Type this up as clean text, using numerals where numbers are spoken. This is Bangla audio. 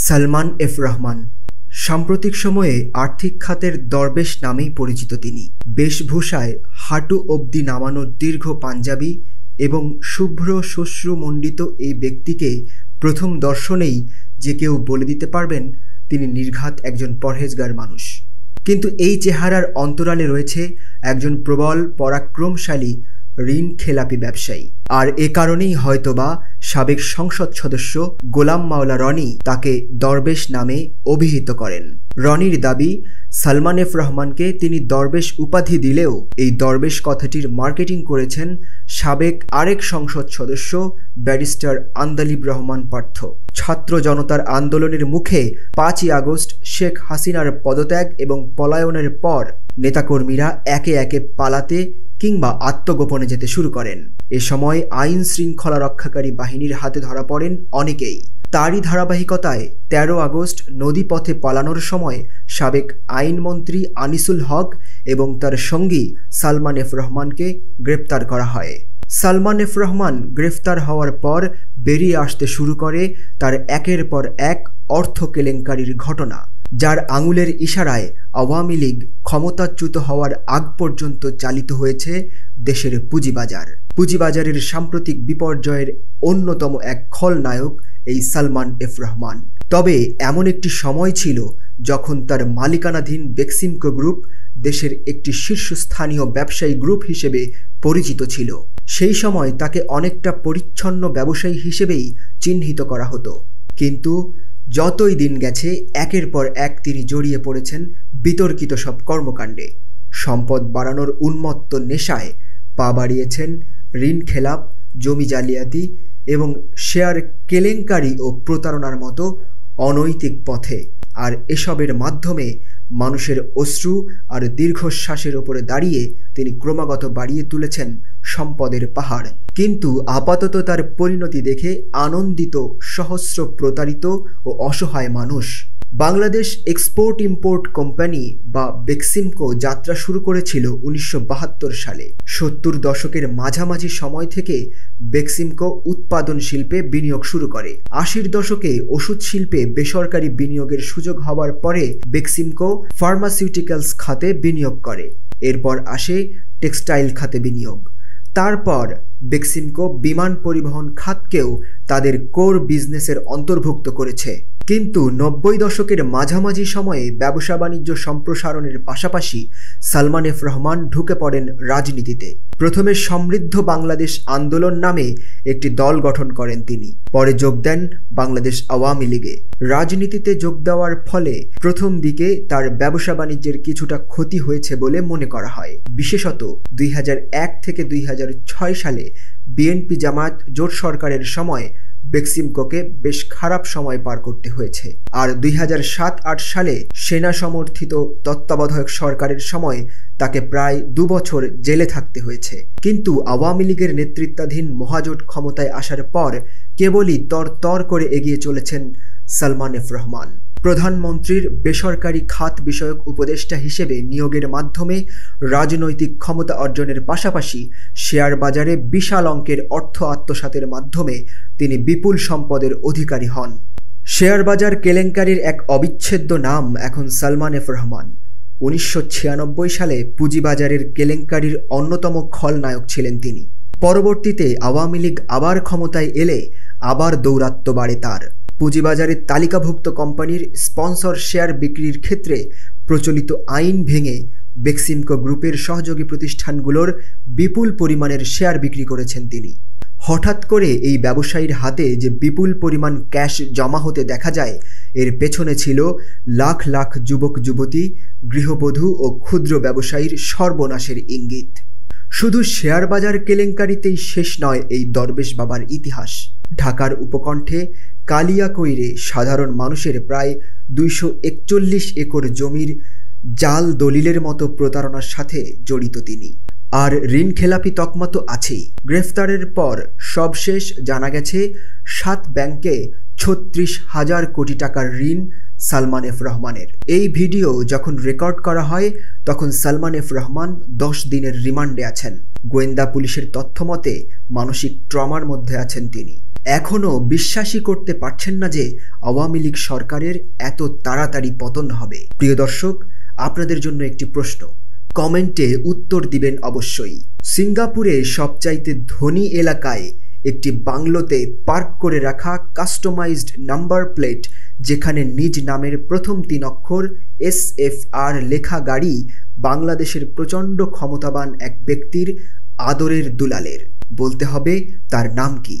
সালমান এফ রহমান সাম্প্রতিক সময়ে আর্থিক খাতের দরবেশ নামেই পরিচিত তিনি। বেশভূষায় হাঁটু অবধি নামানো দীর্ঘ পাঞ্জাবি এবং শুভ্র শ্বশ্রুমণ্ডিত এই ব্যক্তিকে প্রথম দর্শনেই যে কেউ বলে দিতে পারবেন তিনি নির্ঘাত একজন পরহেজগার মানুষ। কিন্তু এই চেহারার অন্তরালে রয়েছে একজন প্রবল পরাক্রমশালী ঋণ খেলাপি ব্যবসায়ী। আর এ কারণেই হয়তোবা সাবেক সংসদ সদস্য গোলাম মাওলা রনি তাকে দরবেশ নামে অভিহিত করেন। রনির দাবি, সালমান এফ রহমানকে তিনি দরবেশ উপাধি দিলেও এই দরবেশ কথাটির মার্কেটিং করেছেন সাবেক আরেক সংসদ সদস্য ব্যারিস্টার আন্দালিব রহমান পার্থ। ছাত্র জনতার আন্দোলনের মুখে 5ই আগস্ট শেখ হাসিনার পদত্যাগ এবং পলায়নের পর নেতাকর্মীরা একে একে পালাতে কিংবা আত্মগোপনে যেতে শুরু করেন। এ সময় আইন শৃঙ্খলা রক্ষাকারী বাহিনীর হাতে ধরা পড়েন অনেকেই। তারই ধারাবাহিকতায় 13 আগস্ট নদীপথে পালানোর সময় সাবেক আইনমন্ত্রী আনিসুল হক এবং তার সঙ্গী সালমান এফ রহমানকে গ্রেপ্তার করা হয়। সালমান এফ রহমান গ্রেফতার হওয়ার পর বেরিয়ে আসতে শুরু করে তার একের পর এক অর্থ কেলেঙ্কারির ঘটনা, যার আঙুলের ইশারায় আওয়ামী লীগ ক্ষমতাচ্যুত হওয়ার আগ পর্যন্ত চালিত হয়েছে দেশের পুঁজিবাজার। পুঁজিবাজারের সাম্প্রতিক বিপর্যয়ের অন্যতম এক খলনায়ক এই সালমান এফ রহমান। তবে এমন একটি সময় ছিল যখন তার মালিকানাধীন বেক্সিমকো গ্রুপ দেশের একটি শীর্ষস্থানীয় ব্যবসায়ী গ্রুপ হিসেবে পরিচিত ছিল। সেই সময় তাকে অনেকটা পরিচ্ছন্ন ব্যবসায়ী হিসেবেই চিহ্নিত করা হতো। কিন্তু যতই দিন গেছে একের পর এক তিনি জড়িয়ে পড়েছেন বিতর্কিত সব কর্মকাণ্ডে। সম্পদ বাড়ানোর উন্মত্ত নেশায় পা বাড়িয়েছেন ঋণ খেলাপ, জমি জালিয়াতি এবং শেয়ার কেলেঙ্কারি ও প্রতারণার মতো অনৈতিক পথে। আর এসবের মাধ্যমে মানুষের অশ্রু আর দীর্ঘশ্বাসের ওপরে দাঁড়িয়ে তিনি ক্রমাগত বাড়িয়ে তুলেছেন সম্পদের পাহাড়। কিন্তু আপাতত তার পরিণতি দেখে আনন্দিত সহস্র প্রতারিত ও অসহায় মানুষ। বাংলাদেশ এক্সপোর্ট ইম্পোর্ট কোম্পানি বা বেক্সিমকো যাত্রা শুরু করেছিল 1972 সালে। 70 দশকের মাঝামাঝি সময় থেকে বেক্সিমকো উৎপাদন শিল্পে বিনিয়োগ শুরু করে। 80 দশকে ওষুধ শিল্পে বেসরকারি বিনিয়োগের সুযোগ হওয়ার পরে বেক্সিমকো ফার্মাসিউটিক্যালস খাতে বিনিয়োগ করে। এরপর আসে টেক্সটাইল খাতে বিনিয়োগ। তারপর বেক্সিমকো বিমান পরিবহন খাতকেও তাদের কোর বিজনেসের অন্তর্ভুক্ত করেছে। কিন্তু 90 দশকের মাঝামাঝি সময়ে ব্যবসা বাণিজ্য সম্প্রসারণের পাশাপাশি সালমান এফ রহমান ঢুকে পড়েন রাজনীতিতে। প্রথমে সমৃদ্ধ বাংলাদেশ আন্দোলন নামে একটি দল গঠন করেন তিনি। পরে যোগ দেন বাংলাদেশ আওয়ামী লীগে। রাজনীতিতে যোগ দেওয়ার ফলে প্রথম দিকে তার ব্যবসা বাণিজ্যের কিছুটা ক্ষতি হয়েছে বলে মনে করা হয়। বিশেষত 2001 থেকে 2006 সালে বিএনপি জামায়াত জোট সরকারের সময় বেক্সিমকোকে বেশ খারাপ সময় পার করতে হয়েছে। আর 2007-08 সালে সেনা সমর্থিত তত্ত্বাবধায়ক সরকারের সময় তাকে প্রায় 2 বছর জেলে থাকতে হয়েছে। কিন্তু আওয়ামী লীগের নেতৃত্বাধীন মহাজোট ক্ষমতায় আসার পর কেবলই তর করে এগিয়ে চলেছেন সালমান এফ রহমান। প্রধানমন্ত্রীর বেসরকারি খাত বিষয়ক উপদেষ্টা হিসেবে নিয়োগের মাধ্যমে রাজনৈতিক ক্ষমতা অর্জনের পাশাপাশি শেয়ার বাজারে বিশাল অঙ্কের অর্থ আত্মসাতের মাধ্যমে তিনি বিপুল সম্পদের অধিকারী হন। শেয়ার বাজার কেলেঙ্কারির এক অবিচ্ছেদ্য নাম এখন সালমান এফ রহমান। 1996 সালে পুঁজিবাজারের কেলেঙ্কারির অন্যতম খলনায়ক ছিলেন তিনি। পরবর্তীতে আওয়ামী লীগ আবার ক্ষমতায় এলে আবার দৌরাত্ম্য বাড়ে তার। পুঁজিবাজারের তালিকাভুক্ত কোম্পানির স্পন্সর শেয়ার বিক্রির ক্ষেত্রে প্রচলিত আইন ভেঙে বেক্সিমকো গ্রুপের সহযোগী প্রতিষ্ঠানগুলোর বিপুল পরিমাণের শেয়ার বিক্রি করেছেন তিনি। হঠাৎ করে এই ব্যবসায়ীর হাতে যে বিপুল পরিমাণ ক্যাশ জমা হতে দেখা যায়, এর পেছনে ছিল লাখ লাখ যুবক যুবতী, গৃহবধূ ও ক্ষুদ্র ব্যবসায়ীর সর্বনাশের ইঙ্গিত। শুধু শেয়ার বাজার কেলেঙ্কারিতেই শেষ নয় এই দরবেশ বাবার ইতিহাস। ঢাকার উপকণ্ঠে কালিয়াকৈরে সাধারণ মানুষের প্রায় 241 একর জমির জাল দলিলের মতো প্রতারণার সাথে জড়িত তিনি। আর ঋণ খেলাপি তকমা তো আছেই। গ্রেফতারের পর সবশেষ জানা গেছে 7 ব্যাংকে 36,000 কোটি টাকার ঋণ সালমান এফ রহমানের। এই ভিডিও যখন রেকর্ড করা হয় তখন সালমান এফ রহমান 10 দিনের রিমান্ডে আছেন। গোয়েন্দা পুলিশের তথ্য মতে মানসিক ট্রমার মধ্যে আছেন তিনি। এখনও বিশ্বাসই করতে পারছেন না যে আওয়ামী লীগ সরকারের এত তাড়াতাড়ি পতন হবে। প্রিয় দর্শক, আপনাদের জন্য একটি প্রশ্ন, কমেন্টে উত্তর দিবেন অবশ্যই। সিঙ্গাপুরে সবচাইতে ধনী এলাকায় একটি বাংলোতে পার্ক করে রাখা কাস্টমাইজড নাম্বার প্লেট, যেখানে নিজ নামের প্রথম 3 অক্ষর SFR লেখা গাড়ি বাংলাদেশের প্রচণ্ড ক্ষমতাবান এক ব্যক্তির আদরের দুলালের। বলতে হবে তার নাম কি।